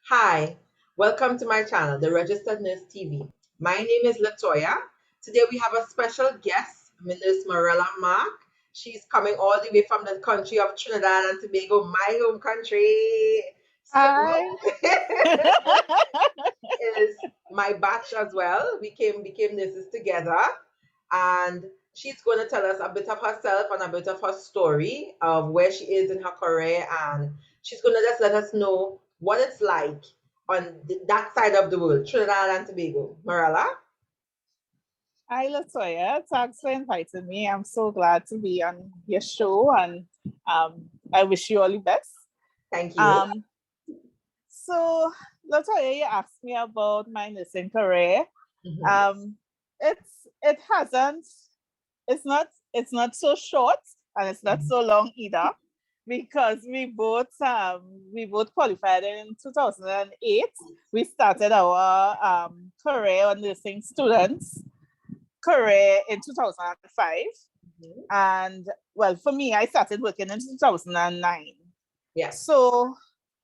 Hi, welcome to my channel, The Registered Nurse TV. My name is Latoya. Today we have a special guest, Nurse Marella Mark. She's coming all the way from the country of Trinidad and Tobago, my home country. So, Hi. is my batch as well. We became nurses together, and she's going to tell us a bit of herself and a bit of her story of where she is in her career, and she's going to just let us know what it's like on that side of the world, Trinidad and Tobago. Marella? Hi, Latoya. Thanks for inviting me. I'm so glad to be on your show, and I wish you all the best. Thank you. So, Latoya, you asked me about my nursing career. Mhm. It hasn't. It's not so short, and it's not so long either, because we both qualified in 2008. We started our career on nursing students career in 2005. Mhm. And well, for me, I started working in 2009. Yeah. So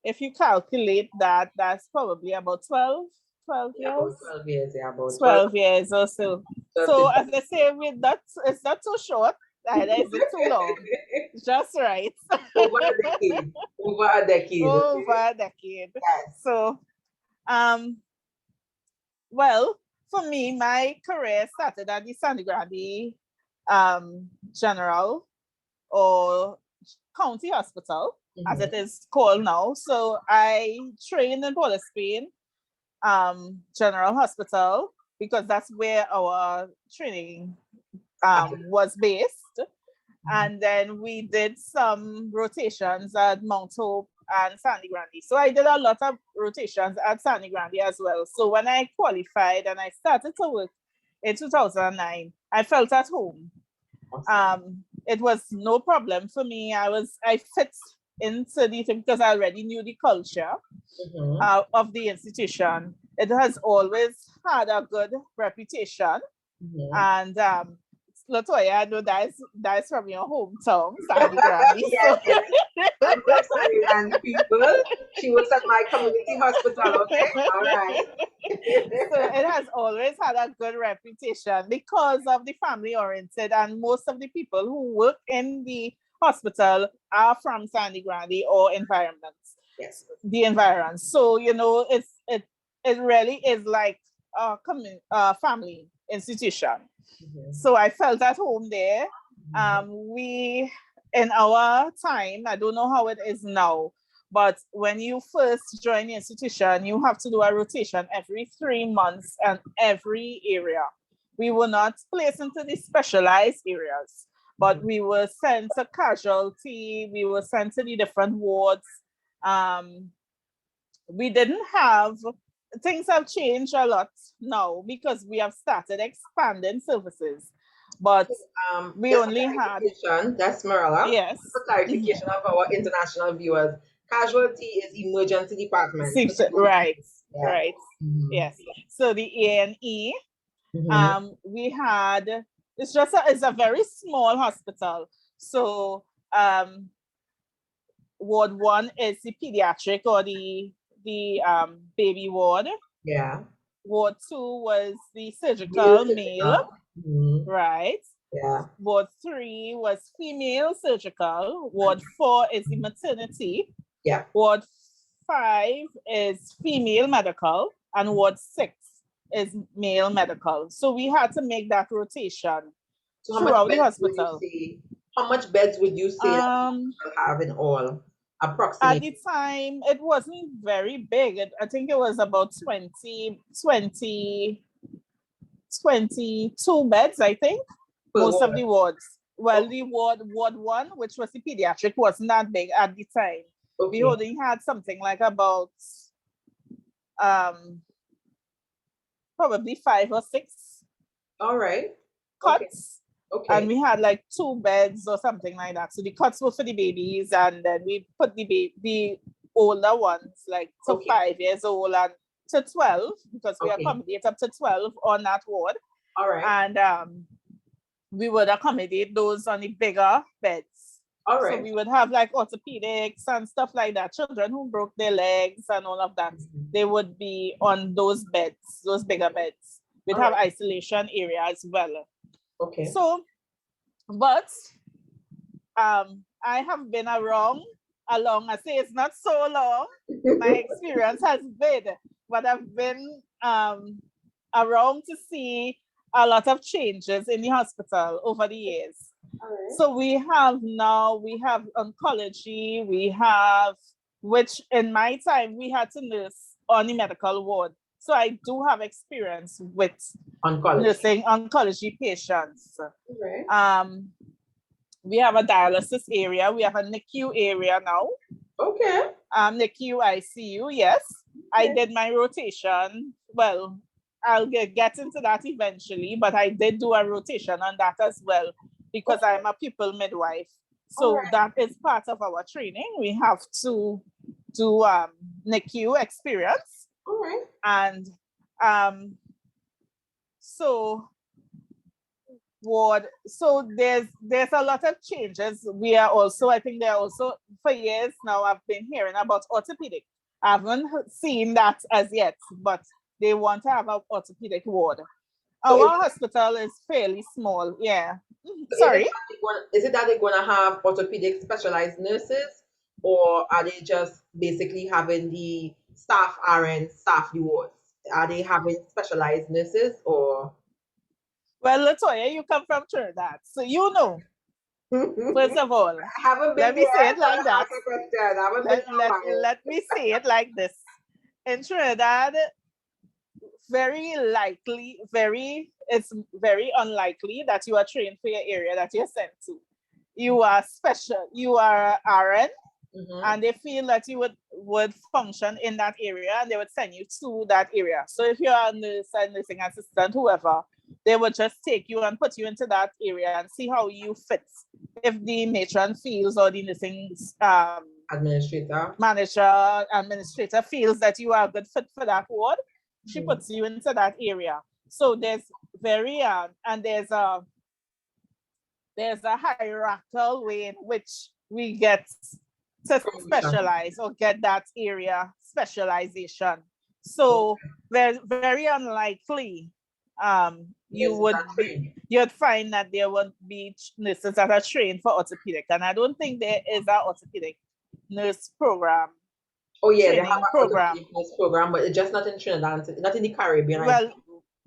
if you calculate that, that's probably about 12 Yeah, about years, 12 years. Yeah, about 12, 12 years or so. 12 So to as I say, it's not too short, neither is it too long. Just right. over a decade. Over a decade. Okay. Over a decade. Yes. So um well, for me, my career started at the Sandy Grande General or County Hospital, as it Mhm. is called now. So I trained in Port of Spain General Hospital because that's where our training was based. And then we did some rotations at Mount Hope and Sandy Grande. So I did a lot of rotations at Sandy Grande as well. So when I qualified and I started to work in 2009, I felt at home. It was no problem for me. I fit into the thing because I already knew the culture Mhm. of the institution. It has always had a good reputation, Mhm. and Latoya, I know that's from your hometown, Sandy Grande. Yes, So, yes. I'm from Trinidad, people. She works at my community hospital, okay? All right. so it has always had a good reputation because of the family oriented, and most of the people who work in the hospital are from Sandy Grande or environments, Yes. the environs. So it really is like a family institution. Mhm. So I felt at home there. Mhm. We in our time, I don't know how it is now, but when you first join the institution, you have to do a rotation every 3 months and every area. We were not placed into the specialized areas, but Mhm. we were sent to casualty, we were sent to the different wards. Um, we didn't have Things have changed a lot now because we have started expanding services, but So, we just for only had clarification, that's Marilla. yes. For clarification of our international viewers, casualty is emergency department. For the Right, yeah. right, Mhm. yes. So the A&E, Mhm. we had it's a very small hospital. So ward one is the pediatric or the baby ward. Yeah. Ward two was the Male surgical male, surgical. Mhm. right? Yeah. Ward three was female surgical. Ward four is the maternity. Yeah. Ward five is female medical. And Ward six is male medical. So we had to make that rotation So how much throughout the beds would you hospital. say? How much beds would you say that the Um, hospital have in all, at the approximately? time, it wasn't very big. I think it was about 22 beds, I think, Per most of ward. the wards. Well, Okay. the ward one, which was the pediatric, wasn't that big at the time. We Okay. only had something like about um, probably 5 or 6 All right. Okay. cots, and Okay. we had like 2 beds or something like that. So the cots were for the babies, and then we put the older ones like to Okay. 5 years old and to 12 because we Okay. accommodate up to 12 on that ward, All right. and we would accommodate those on the bigger beds. All So right. we would have like orthopedics and stuff like that. Children who broke their legs and all of that, they would be on those beds, those bigger beds. We'd All have right. isolation area as well. Okay. So, but I have been around along. I say it's not so long. My experience has been, but I've been around to see a lot of changes in the hospital over the years. All right. So we have oncology, we have, which in my time we had to nurse on the medical ward. So I do have experience with Oncology. nursing oncology patients. All right. We have a dialysis area. We have a NICU area now. Okay. NICU ICU, yes. I did my rotation. Well, I'll get into that eventually, but I did do a rotation on that as well because I'm a pupil midwife. So that is part of our training. We have to do NICU experience. All right. And so ward. So there's a lot of changes. We are also, I think there are also, for years now, I've been hearing about orthopedic. I haven't seen that as yet, but they want to have an orthopedic ward. So Our hospital is fairly small. Yeah. so Sorry. is it that they're going to have orthopedic specialized nurses, or are they just basically having the staff RN staff the wards? Are they having specialized nurses or? Well, Latoya, you come from Trinidad, so you know. First of all, I haven't been let me say there, it so like I that. ask a question. I haven't been there. Let me say it like this. In Trinidad, it's very unlikely that you are trained for your area that you're sent to. You are special, you are RN, and they feel that you would function in that area and they would send you to that area. So if you're a nurse, a nursing assistant, whoever, they would just take you and put you into that area and see how you fit. If the matron feels or the nursing administrator feels that you are a good fit for that ward, she puts you into that area. So there's there's a hierarchical way in which we get to specialize or get that area specialization. So very unlikely you'd find that there would be nurses that are trained for orthopedic, and I don't think there is an orthopedic nurse program. Oh yeah, they have an orthopedic nurse program, but it's just not in Trinidad, not in the Caribbean.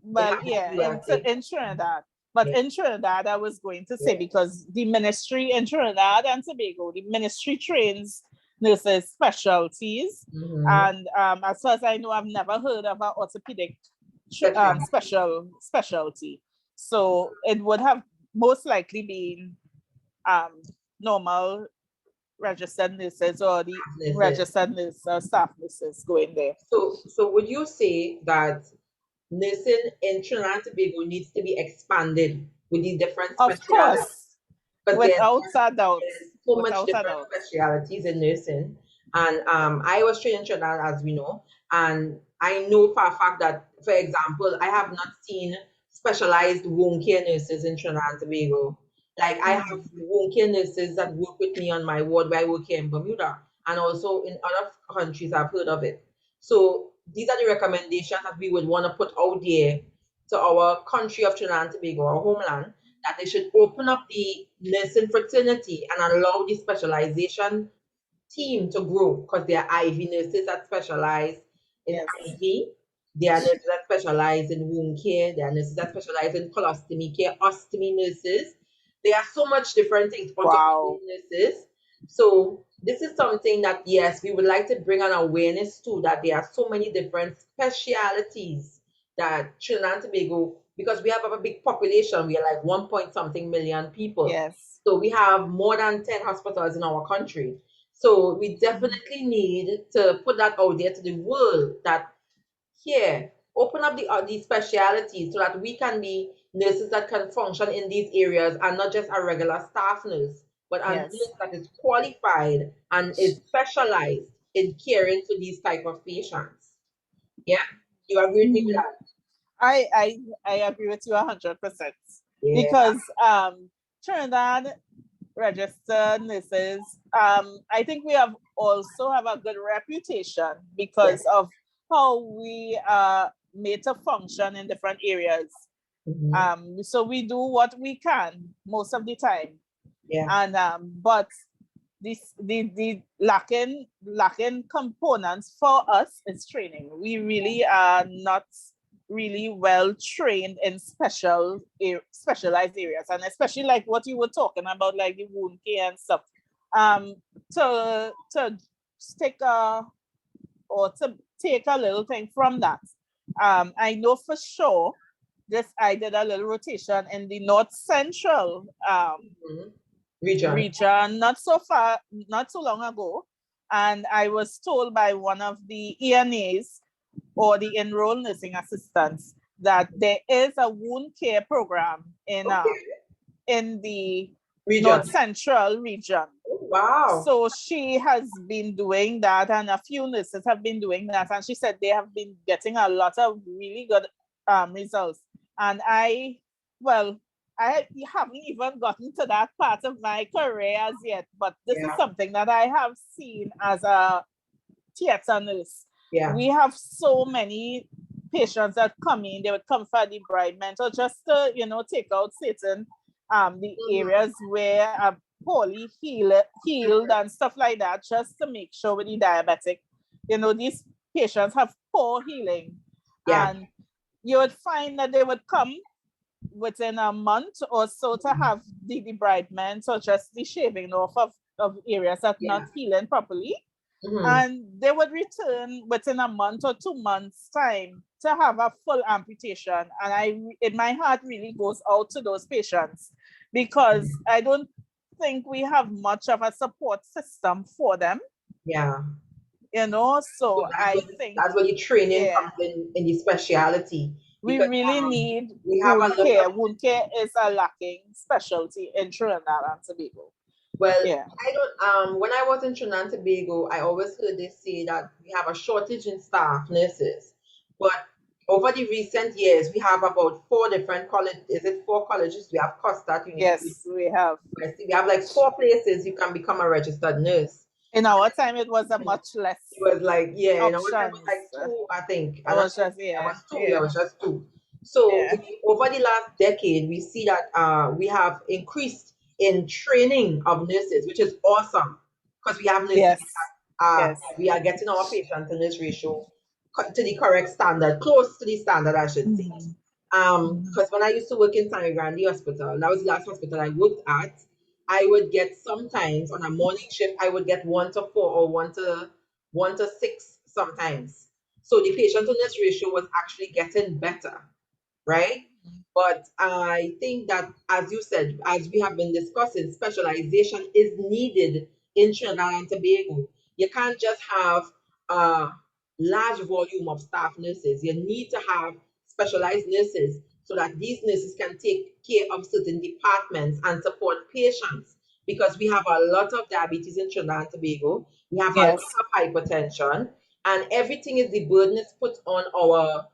Well, yeah, in Trinidad. But in Trinidad, I was going to say, because the ministry in Trinidad and Tobago, the ministry trains nurses specialties. And as far as I know, I've never heard of an orthopedic specialty. So it would have most likely been normal registered nurses or the registered nurse staff nurses going there. So would you say that nursing in Trinidad and Tobago needs to be expanded with these different specialties? Of course, without a doubt. There's so much different specialities in nursing. And I was trained in Trinidad, as we know, and I know for a fact that, for example, I have not seen specialized wound care nurses in Trinidad and Tobago. Like I have wound care nurses that work with me on my ward where I work here in Bermuda, and also in other countries I've heard of it. So these are the recommendations that we would want to put out there to our country of Trinidad and Tobago, our homeland, that they should open up the nursing fraternity and allow the specialization team to grow, because there are IV nurses that specialize in IV, there are nurses that specialize in wound care, there are nurses that specialize in colostomy care, ostomy nurses. There are so much different things, orthopedic nurses. So this is something that, yes, we would like to bring an awareness to, that there are so many different specialities that Trinidad and Tobago, because we have a big population, we are like 1 point something million people. Yes. So we have more than 10 hospitals in our country. So we definitely need to put that out there to the world, that here, open up the specialities so that we can be nurses that can function in these areas, and not just a regular staff nurse, but a nurse that is qualified and is specialized in caring for these type of patients. Yeah, you agree with me with that? I agree with you 100%. Because Trinidad, registered nurses. I think we also have a good reputation because Yes. of how we are made to function in different areas. So we do what we can most of the time. Yeah. And but the lacking components for us is training. We really are not really well trained in specialized areas, and especially like what you were talking about, like the wound care and stuff. To take a little thing from that. I know for sure I did a little rotation in the North Central region not so long ago, and I was told by one of the ENAs or the enrolled nursing assistants that there is a wound care program in the North Central region. Wow. So she has been doing that, and a few nurses have been doing that, and she said they have been getting a lot of really good results. And I haven't even gotten to that part of my career as yet, but this is something that I have seen as a theater nurse. Yeah. We have so many patients that come in, they would come for debridement or just to, take out certain the areas where are poorly healed and stuff like that, just to make sure with the diabetic, these patients have poor healing. Yeah. And you would find that they would come within a month or so to have the debridement or just the shaving off of areas that not healing properly. And they would return within a month or 2 months time to have a full amputation. And my heart really goes out to those patients, because I don't think we have much of a support system for them. Yeah. So I think that's where the training comes in the speciality. We really need wound care. Wound care is a lacking specialty in Trinidad and Tobago. Well, I don't. When I was in Trinidad and Tobago, I always heard they say that we have a shortage in staff nurses. But over the recent years, we have about 4 different colleges. Is it 4 colleges? We have Costa University. Yes, we have. We have like 4 places you can become a registered nurse. In our time, it was a much less. It was like, in our time, it was options. like 2, I think. It was just, It was 2. It was just 2. So over the last decade, we see that we have increased in training of nurses, which is awesome, because we have nurses. We are getting our patient to nurse ratio to the correct standard, close to the standard, I should say. Because when I used to work in San Grande Hospital, that was the last hospital I worked at, I would get sometimes on a morning shift, I would get 1 to 4 or 1 to 6 sometimes. So the patient to nurse ratio was actually getting better, right? But I think that, as you said, as we have been discussing, specialization is needed in Trinidad and Tobago. You can't just have a large volume of staff nurses. You need to have specialized nurses so that these nurses can take care of certain departments and support patients. Because we have a lot of diabetes in Trinidad and Tobago. We have a lot of hypertension, and everything is the burden is put on our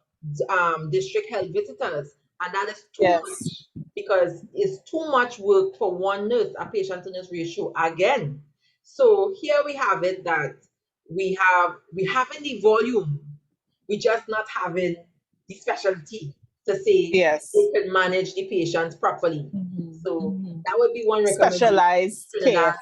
district health visitors, and that is too much, because it's too much work for one nurse, a patient to nurse ratio again. So here we have it that we having the volume, we just not having the specialty to say they can manage the patients properly. So that would be one recommendation. Specialized care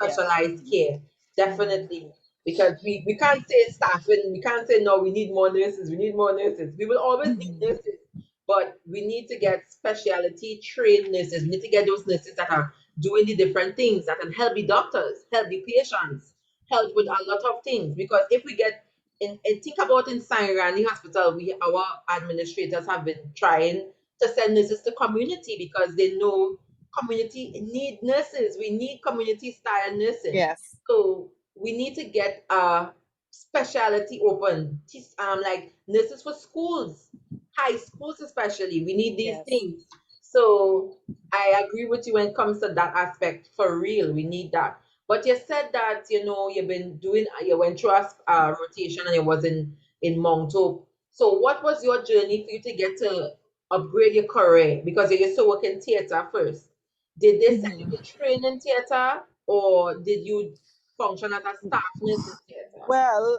specialized care, definitely. Because we can't say staffing, we can't say no, we need more nurses, we need more nurses. We will always need nurses, but we need to get specialty trained nurses. We need to get those nurses that are doing the different things that can help the doctors, help the patients, help with a lot of things. Because if we get and think about in San Rani Hospital, our administrators have been trying to send nurses to community, because they know community need nurses. We need community style nursing. So we need to get a specialty open, like nurses for schools, high schools especially. We need these things. So I agree with you when it comes to that aspect. For real, we need that. But you said that you went through a rotation and it was in Mount Hope. So what was your journey for you to get to upgrade your career? Because you used to work in theater first. Did they send you to train in theater, or did you function as a staff nurse in theater? Well,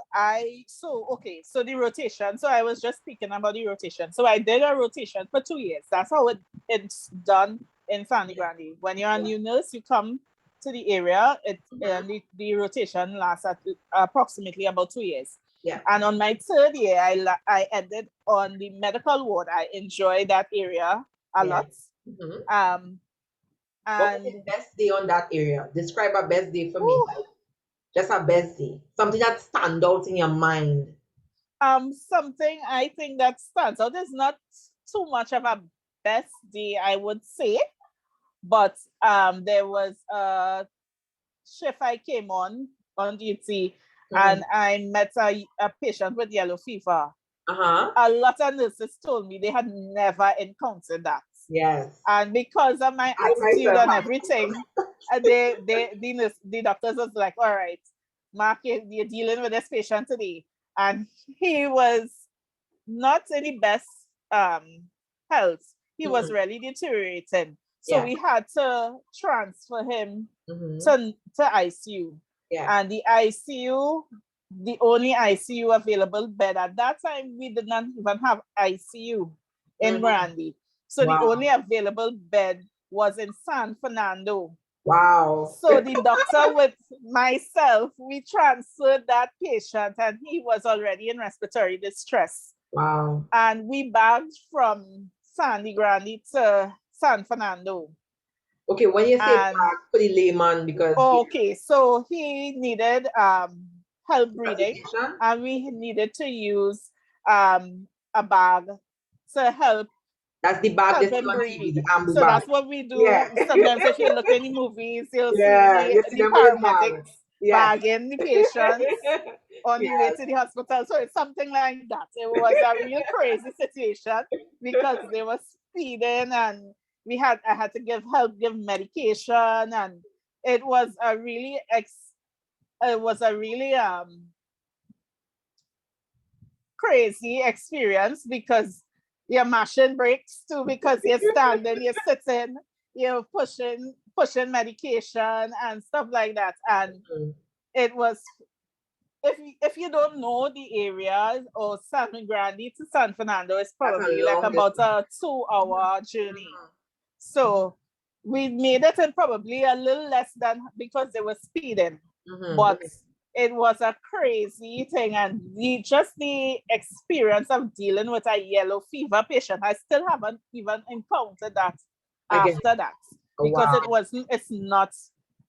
so the rotation. So I was just speaking about the rotation. So I did a rotation for 2 years. That's how it's done in Sandy Yeah. Grande. When you're a new nurse, you come to the area. Mhm. The rotation lasts at approximately about 2 years. Yeah. And on my third year, I ended on the medical ward. I enjoyed that area a Yeah. lot. Mhm. Um, What was and the best day on that area? Describe a best day for me. whew, Like just a best day. Something that stand out in your mind. something I think that stands out is not too much of a best day, I would say, but there was a shift I came on duty, Mhm. and I met a patient with yellow fever. Uh-huh. A lot of nurses told me they had never encountered that. Yes. And because of my I attitude myself and have. everything, the doctors was like, all right, Mark, you're dealing with this patient today. And he was not in the best health. He was Mhm. really deteriorating. So Yeah. we had to transfer him Mhm. to ICU. Yeah. And the ICU, the only ICU available bed at that time, we did not even have ICU in Mhm. Grandy. So the Wow. only available bed was in San Fernando. Wow. So the doctor with myself, we transferred that patient, and he was already in respiratory distress. Wow. And we bagged from Sandy Grande to San Fernando. Okay, when you say And back for the layman, because yeah, okay, so he needed help breathing, resuscitation, and we needed to use a bag to that's the bag they help see him on TV, breathe. the ambu So bag. that's what we Yeah. do. Sometimes if you look in the movies, you'll see Yeah, you see the them with the bag. paramedics Yes. bagging the patients on the way Yes. to the hospital. So it's something like that. It was a real crazy situation because they were speeding, and I had to give medication, and it was a really crazy experience because your machine breaks too, because you're standing, you're sitting, you're pushing medication and stuff like that. And Mhm. it was, if you don't know the areas, or San Grande to San Fernando is That's a probably like long about distance. a 2 hour journey. Mhm. So we made it in probably a little less than, because they were speeding, Mhm. but it was a crazy thing. And just the experience of dealing with a yellow fever patient, I still haven't even encountered that Again. after that, Oh, because wow. it's not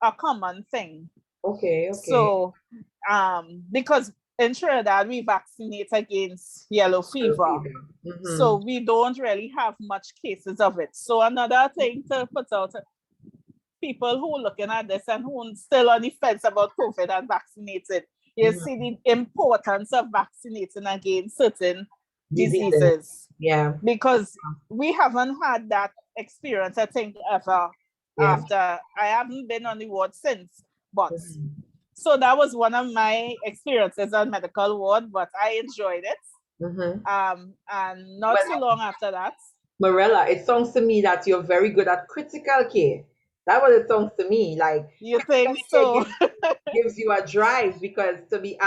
a common thing. Okay, okay. So because in Trinidad we vaccinate against yellow Yellow fever, fever. so Mhm. we don't really have much cases of it. So another thing to put out, people who are looking at this and who are still on the fence about COVID and vaccinated, you Mhm. see the importance of vaccinating against certain Diseases. diseases, Yeah. because we haven't had that experience, I think, ever Yeah. after. I haven't been on the ward since, but Mhm. so that was one of my experiences on medical ward, but I enjoyed it. Mhm. And not Well, too long after that. Morella, it sounds to me that you're very good at critical care. That's what it sounds to me. Like You critical think care so? gives you a drive, because to be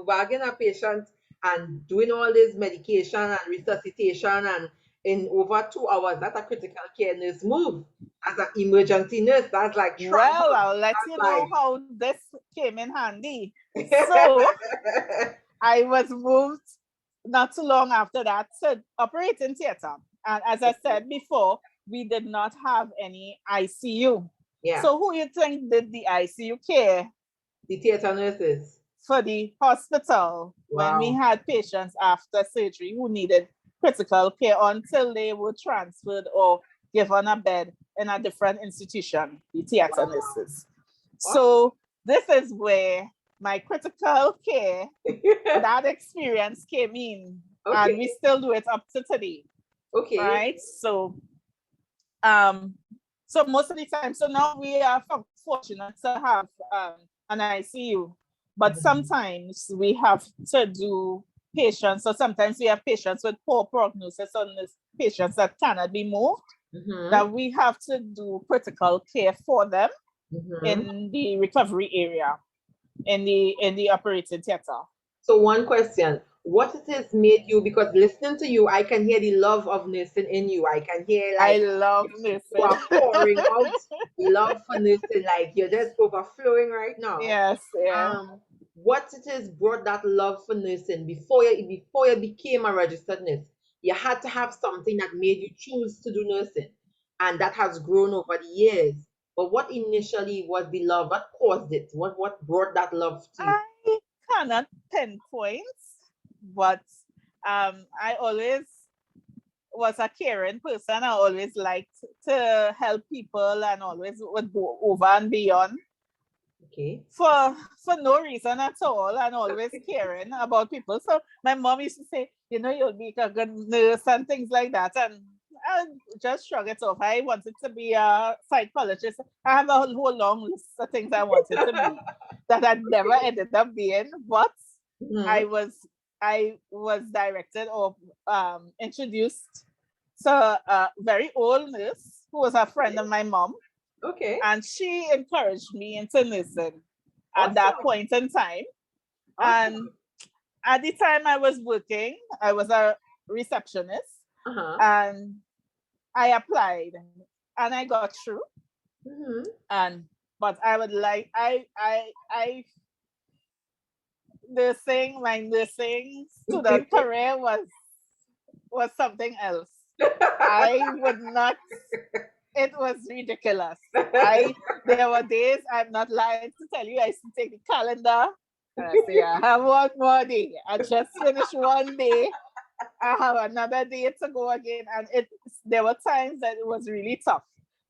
bagging a patient and doing all this medication and resuscitation and in over 2 hours, that's a critical care nurse move. As an emergency nurse, that's like trauma. Well, I'll let you know That's how this came in handy. like So I was moved not too long after that to operating theater. And as I said before, we did not have any ICU. yeah, So who you think did the ICU care the theater nurses. for the hospital when we Wow. had patients after surgery who needed critical care until they were transferred or given a bed in a different institution, the theater Wow. nurses. So this is where my critical care, that experience came in, and we Okay. still do it up to today, Okay. right? Um, so most of the time, so now we are fortunate to have an ICU, but Mhm. sometimes we have to do patients. So sometimes we have patients with poor prognosis, or patients that cannot be moved, that we have to do critical care for them in the recovery area, in the operating theater. So one question, what it has made you, because listening to you, I can hear the love of nursing in you. I can hear I like love you nursing. are pouring out love for nursing, like you're just overflowing right now. Yes, yeah. What it is brought that love for nursing before you became a registered nurse? You had to have something that made you choose to do nursing, and that has grown over the years. But what initially was the love? What caused it? What brought that love to you? I cannot pinpoint, but I always was a caring person. I always liked to help people and always would go over and beyond. Okay. For no reason at all, and always caring about people. So my mom used to say, you'll be a good nurse and things like that. And I just shrug it off. I wanted to be a psychologist. I have a whole long list of things I wanted to be that I never ended up being, but I was directed or introduced to a very old nurse who was a friend of my mom. Okay. And she encouraged me into nursing at that Awesome. point in time. Awesome. And at the time I was working, I was a receptionist, and I applied and I got through. But I would like I my nursing student career was something else. I would not. It was ridiculous. There were days, I'm not lying to tell you, I used to take the calendar and I say, I have one more day. I just finished one day. I have another day to go again. And there were times that it was really tough.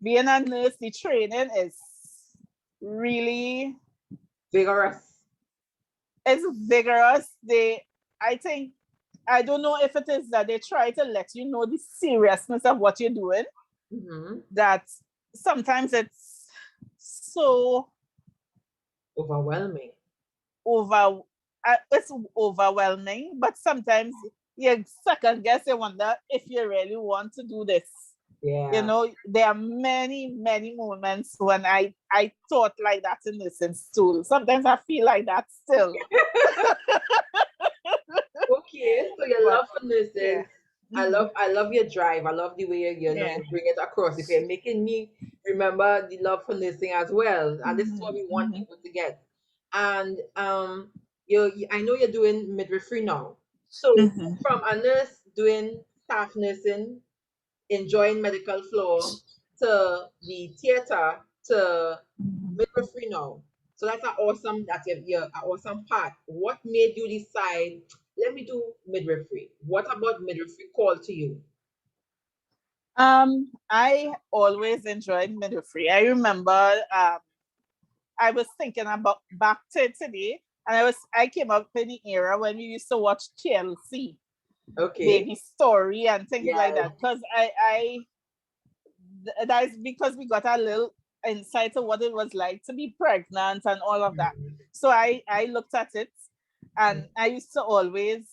Being a nurse, the training is really vigorous. It's vigorous. I don't know if it is that they try to let you know the seriousness of what you're doing. That sometimes it's so overwhelming. It's overwhelming, but sometimes you second guess, you wonder if you really want to do this. Yeah. There are many, many moments when I thought like that in nursing school. Sometimes I feel like that still. Okay, so your love for nursing. Yeah. I love your drive. I love the way you bring it across. If you're making me remember the love for nursing as well, and this is what we want people to get. And I know you're doing midwifery now. So from a nurse doing staff nursing, enjoying medical floor, to the theater, to midwifery now. So that's your awesome part. What made you decide, let me do midwifery? What about midwifery called to you? I always enjoyed midwifery. I remember I was thinking about back to today, and I came up in the era when we used to watch TLC, Baby Story and things like that. Because that is because we got a little insight of what it was like to be pregnant and all of that. So I looked at it, and I used to always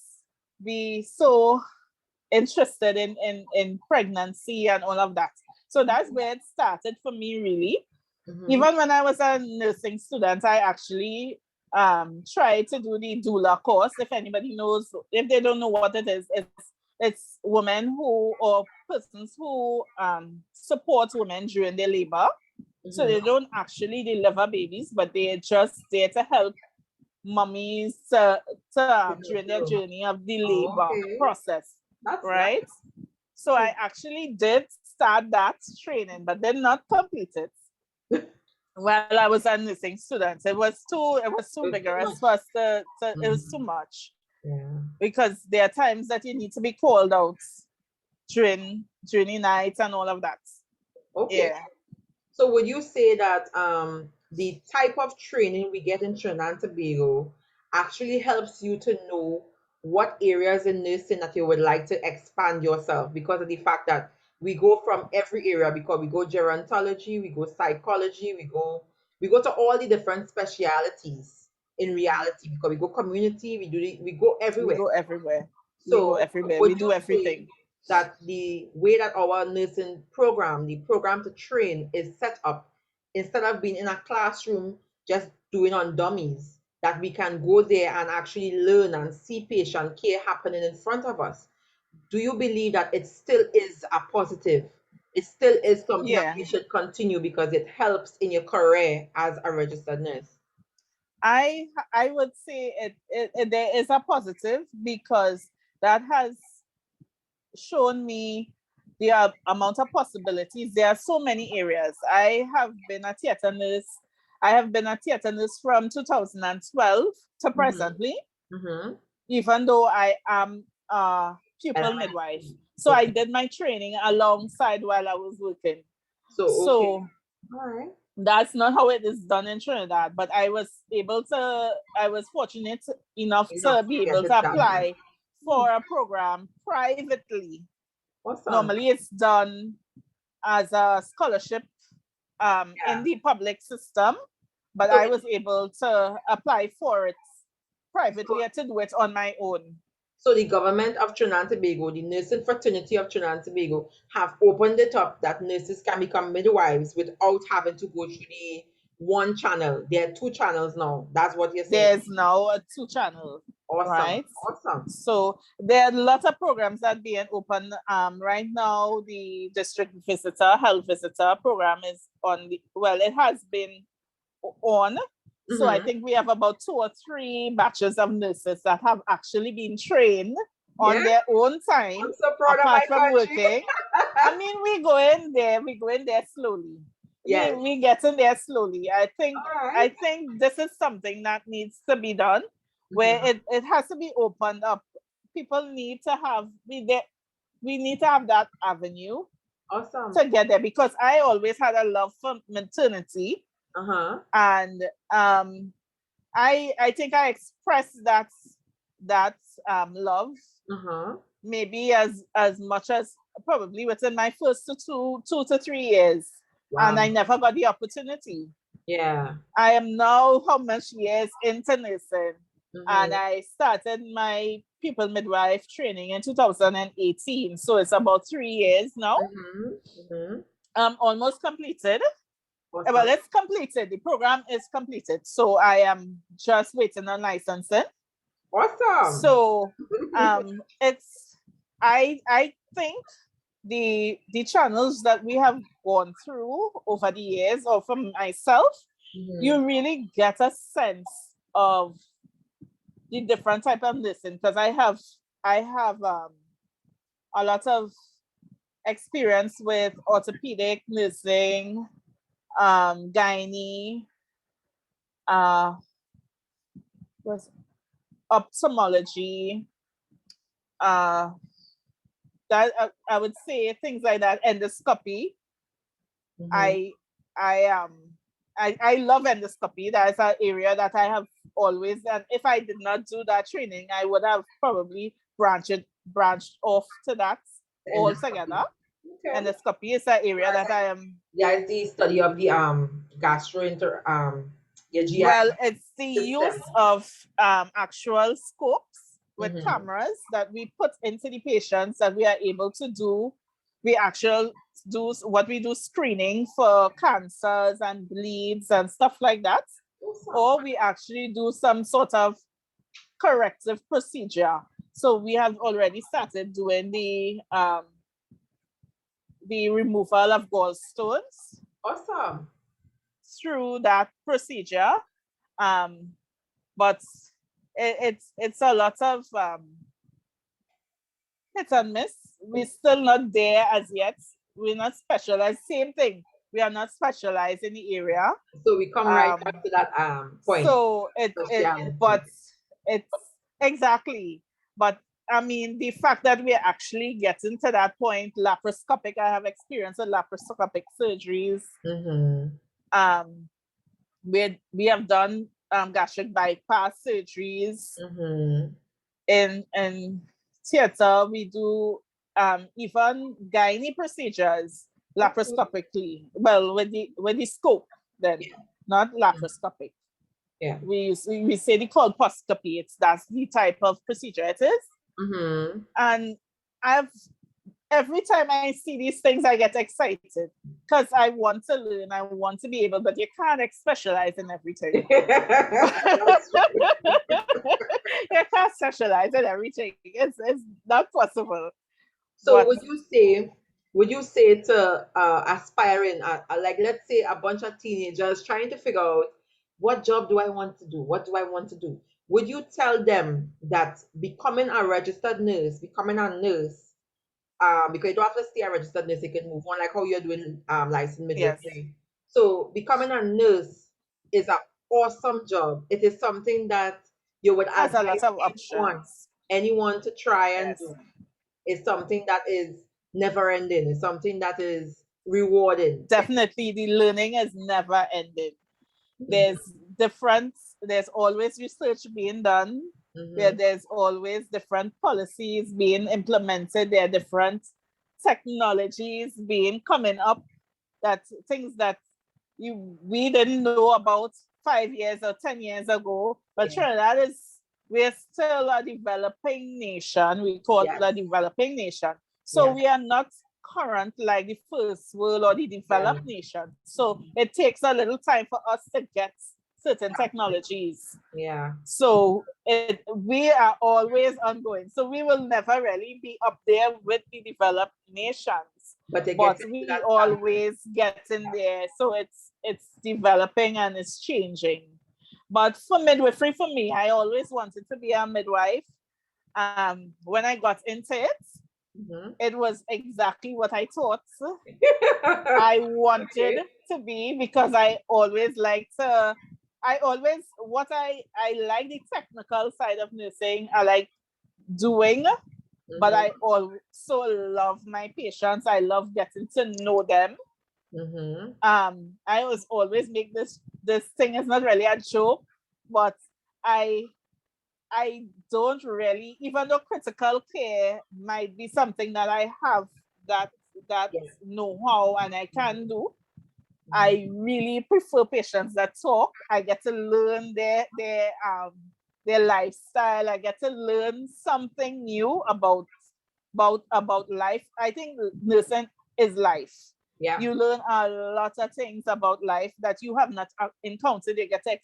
be so interested in pregnancy and all of that. So that's where it started for me, really. Even when I was a nursing student, I actually tried to do the doula course. If anybody knows, if they don't know what it is, it's women who, or persons who support women during their labor. So they don't actually deliver babies, but they're just there to help mummies during their journey of the labor process. That's right? Nice. So I actually did start that training, but did not complete it while I was a nursing student. It was too vigorous for us to it was too much. Yeah. Because there are times that you need to be called out during the night and all of that. Okay. Yeah. So would you say that the type of training we get in Trinidad and Tobago actually helps you to know what areas in nursing that you would like to expand yourself, because of the fact that we go from every area, because we go gerontology, we go psychology, we go to all the different specialities in reality, because we go community, we go We everywhere. go everywhere. We go So everywhere. We would do you say everything. that the way that our nursing program, the program to train, is set up, instead of being in a classroom just doing on dummies, that we can go there and actually learn and see patient care happening in front of us? Do you believe that it still is a positive? It still is something that Yeah. we should continue because it helps in your career as a registered nurse? I would say there is a positive, because that has shown me the amount of possibilities. There are so many areas. I have been a theater nurse. I have been a theater nurse from 2012 to presently, Mm-hmm. even though I am a pupil Element. midwife. So I Okay. did my training alongside while I was working. So, okay. So All right. that's not how it is done in Trinidad, but I was fortunate enough to Enough be to get able it to done. apply Hmm. for a program privately. Awesome. Normally it's done as a scholarship Yeah. in the public system, but So, I was able to apply for it so, privately, to do it on my own. so the government of Trinidad and Tobago, the nursing fraternity of Trinidad and Tobago, have opened it up that nurses can become midwives without having to go through the one channel. There are two channels now. That's what you're saying. There's now a 2 channel, Awesome. right? Awesome. So there are a lot of programs that being open. Right now, the district visitor, health visitor program is on it has been on. So I Mm-hmm. think we have about 2 or 3 batches of nurses that have actually been trained Yeah. on their own time, I'm so proud of my apart from country. working. I mean, we go in there slowly. Yes. We get in there slowly. All I right. think this is something that needs to be done, where Mm-hmm. it has to be opened up. People need to have we need to have that avenue Awesome. to get there, because I always had a love for maternity, Uh-huh. and I think I expressed that love Uh-huh. maybe as much as probably within my first 2 to 3 years, and Wow. I never got the opportunity. Yeah. I am now how much years into nursing, and Mm-hmm. I started my pupil midwife training in 2018. So it's about 3 years now. Mm-hmm. Mm-hmm. Almost completed. Well, Awesome. it's completed. The program is completed. So I am just waiting on licensing. Awesome. So it's I think the channels that we have gone through over the years, or for myself, Mm-hmm. you really get a sense of the different type of nursing, because I have a lot of experience with orthopedic nursing, gynae, uh, was ophthalmology, uh, that I would say things like that, endoscopy. Mm-hmm. I I I love endoscopy. That's an area that I have always, and if I did not do that training, I would have probably branched off to that The altogether. endoscopy. Okay. Endoscopy is an area that I am, Yeah, it's the study of the your well, GI it's the system. use of actual scopes with Mm-hmm. cameras that we put into the patients, that we are able to do we actual do what we do, screening for cancers and bleeds and stuff like that, Awesome. or we actually do some sort of corrective procedure. So we have already started doing the removal of gallstones Awesome. through that procedure. Um, but it's a lot of hit and miss. We're still not there as yet. We're not specialized. Same thing. We are not specialized in the area. So we come right Um, back to that point. so Speciality. but it's exactly. But I mean, the fact that we're actually getting to that point, laparoscopic. I have experience with laparoscopic surgeries. Mm-hmm. Um, we have done gastric bypass surgeries. Mm-hmm. In theater, we do even gynae procedures Okay. laparoscopically. Well, with the scope then, Yeah. not laparoscopic. Yeah. We say the colposcopy. That's the type of procedure it is. Mm-hmm. And every time I see these things, I get excited because I want to learn. I want to be able, but you can't specialize in everything. That's true. You can't specialize in everything. It's not possible. So But would you say to aspiring, like let's say a bunch of teenagers trying to figure out what job do I want to do? What do I want to do? Would you tell them that becoming a registered nurse, becoming a nurse, because you don't have to stay a registered nurse, you can move on like how you're doing licensed yes, midwifery. So becoming a nurse is an awesome job. It is something that you would has a lot advise of anyone, options. anyone to try and Yes, do. It's something that is never ending. It's something that is rewarding. definitely the learning is never ending. Mhm, There's there's always research being done. mhm. There's always different policies being implemented. There are different technologies being coming up, that things that we didn't know about 5 years or 10 years ago. But Yeah. Trinidad we're still a developing nation. We call it Yes. a developing nation. So Yes. we are not current like the first world or the Yeah. developed nation. So it takes a little time for us to get certain technologies. Yeah. So we are always ongoing. So we will never really be up there with the developed nations, But they get but into we that standard. always get in there. So it's developing and it's changing. But for midwifery, for me, I always wanted to be a midwife. When I got into it, Mhm. it was exactly what I thought I wanted Okay. to be, because I always like to. I like the technical side of nursing. I like doing, but Mhm. I also love my patients. I love getting to know them. Mhm. I was always make this thing is not really a joke, but I I don't really, even though critical care might be something that I have that that Yeah. know-how and I can do, Mhm. I really prefer patients that talk. I get to learn their lifestyle. I get to learn something new about life. I think nursing is life. Yeah. You learn a lot of things about life that you have not encountered. You get to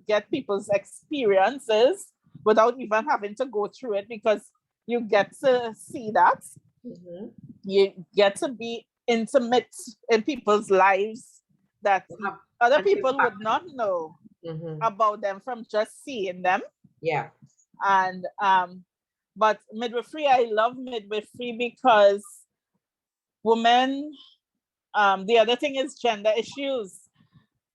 get people's experiences without even having to go through it, because you get to see that. Mhm. You get to be intimate in people's lives that You have other an people impact. would not know Mhm. about them from just seeing them. Yeah. And but midwifery, I love midwifery because women, the other thing is gender issues.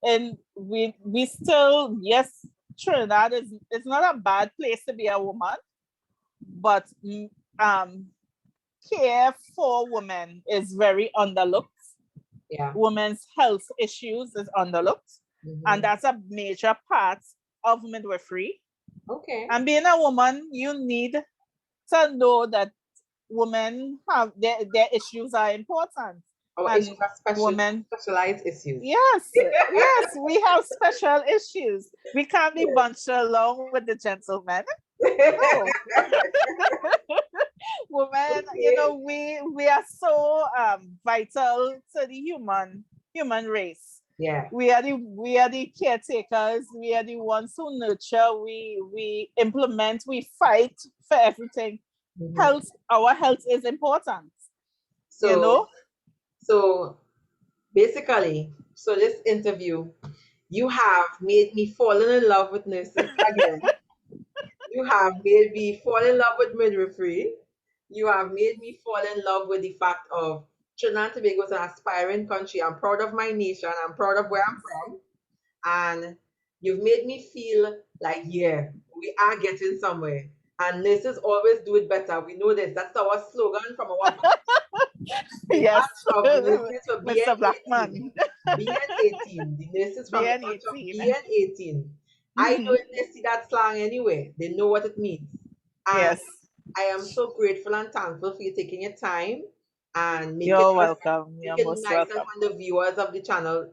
And we still, yes, Trinidad is, it's not a bad place to be a woman, but um care for women is very underlooked. Yeah. Women's health issues is underlooked, and Mhm. that's a major part of midwifery. Okay. And being a woman, you need to know that women have their issues are important. Our issues And are women, specialized issues. yes, yes, we have special issues. We can't be Yes. bunched along with the gentlemen. No. Women, Okay. we are so vital to the human race. Yeah. We are the caretakers. We are the ones who nurture. We implement. We fight for everything. Mhm. Health. Our health is important. You So know. so basically, so this interview, you have made me fall in love with nurses again. You have made me fall in love with midwifery. You have made me fall in love with the fact of Trinidad and Tobago is an aspiring country. I'm proud of my nation. I'm proud of where I'm from. And you've made me feel like, yeah, we are getting somewhere. And nurses always do it better. We know this. That's our slogan from our the Yes, batch of nurses for Mr. BN18. Blackman. BN18. The nurses from the BN batch of 18. BN18. I know Mm-hmm. if they see that slang anywhere, they know what it means. And Yes, I am so grateful and thankful for you taking your time and you're welcome. You're making most myself welcome. and the viewers of the channel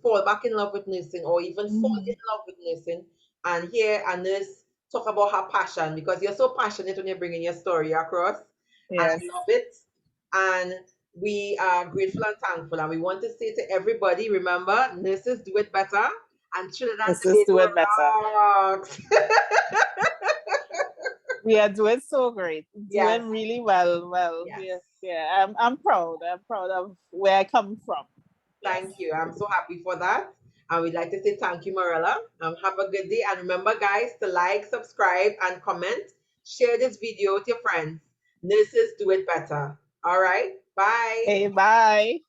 fall back in love with nursing or even fall Mm-hmm. in love with nursing and hear a nurse talk about her passion, because you're so passionate when you're bringing your story across. And Yes. I love it. And we are grateful and thankful. And we want to say to everybody, remember, nurses do it better, and Trinidad and Let's just do Tobago it better. rocks. We are doing so great. Yes. Doing really well. Well, Yes. yeah. I'm proud. I'm proud of where I come from. Thank you. I'm so happy for that. And we'd like to say thank you, Marella. Have a good day. And remember, guys, to like, subscribe, and comment. Share this video with your friends. Nurses do it better. All right. Bye. Hey, bye.